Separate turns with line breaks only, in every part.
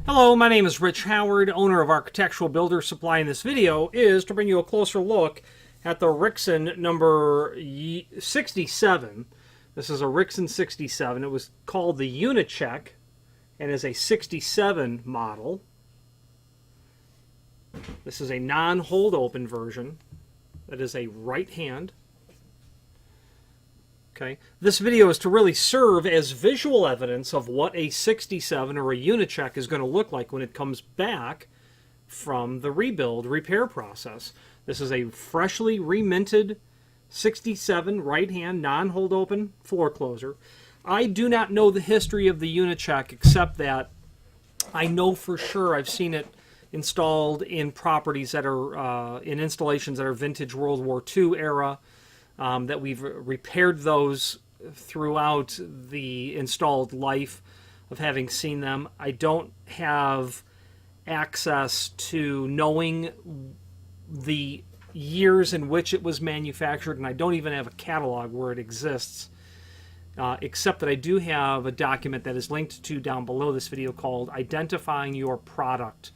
Hello, my name is Rich Howard, owner of Architectural Builder Supply, and this video is to bring you a closer look at the Rixson number 67. This is a Rixson 67. It was called the Unicheck and is a 67 model. This is a non-hold open version. That is a right hand. Okay. This video is to really serve as visual evidence of what a 67 or a Unicheck is going to look like when it comes back from the repair process. This is a freshly reminted 67 right-hand non-hold open floor closer. I do not know the history of the Unicheck except that I know for sure I've seen it installed in properties that are in installations that are vintage World War II era. That we've repaired those throughout the installed life of having seen them. I don't have access to knowing the years in which it was manufactured, and I don't even have a catalog where it exists, except that I do have a document that is linked to down below this video called Identifying Your Product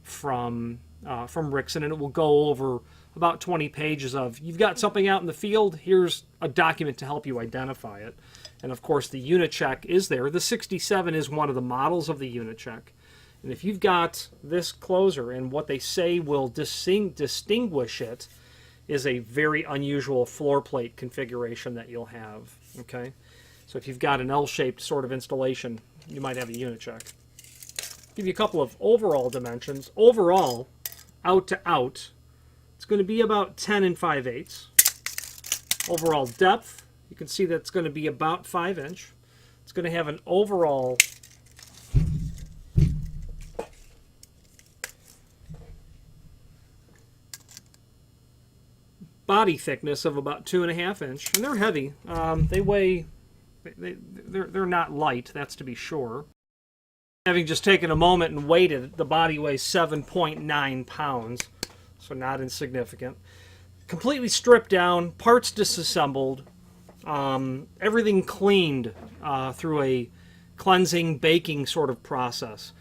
from Rixson, and it will go over about 20 pages of, you've got something out in the field, here's a document to help you identify it. And of course the Unicheck is there. The 67 is one of the models of the Unicheck. And if you've got this closer, and what they say will distinguish it is a very unusual floor plate configuration that you'll have. Okay, so if you've got an L-shaped sort of installation, you might have a Unicheck. Give you a couple of overall dimensions. Overall, out to out, it's going to be about 10 5/8. Overall depth, you can see that it's going to be about 5 inch. It's going to have an overall body thickness of about 2.5 inch, and they're heavy. They weigh, they're not light, that's to be sure. Having just taken a moment and weighed it, the body weighs 7.9 pounds. So not insignificant. Completely stripped down, parts disassembled, everything cleaned through a cleansing, baking sort of process.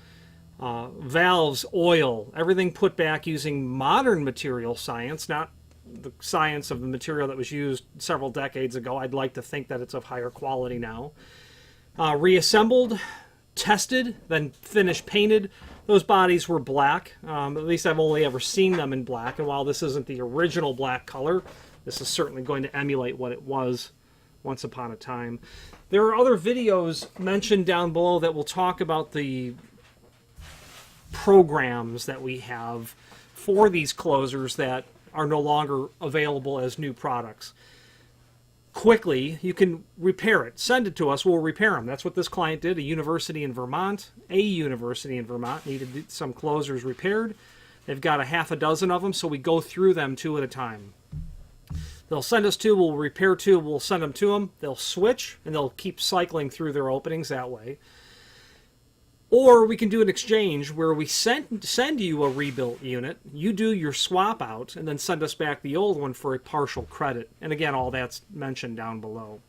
Valves, oil, everything put back using modern material science, not the science of the material that was used several decades ago. I'd like to think that it's of higher quality now. Reassembled, tested, then finished painted. Those bodies were black. At least I've only ever seen them in black. And while this isn't the original black color, this is certainly going to emulate what it was once upon a time. There are other videos mentioned down below that will talk about the programs that we have for these closers that are no longer available as new products. Quickly, you can repair it. Send it to us, we'll repair them. That's what this client did. A university in Vermont needed some closers repaired. They've got a half a dozen of them, so we go through them two at a time. They'll send us two, we'll repair two, we'll send them to them. They'll switch, and they'll keep cycling through their openings that way. Or we can do an exchange where we send you a rebuilt unit, you do your swap out, and then send us back the old one for a partial credit. And again, all that's mentioned down below.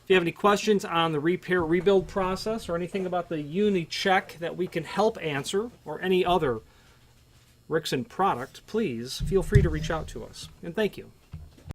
If you have any questions on the rebuild process or anything about the Unicheck that we can help answer, or any other Rixson product, please feel free to reach out to us. And thank you.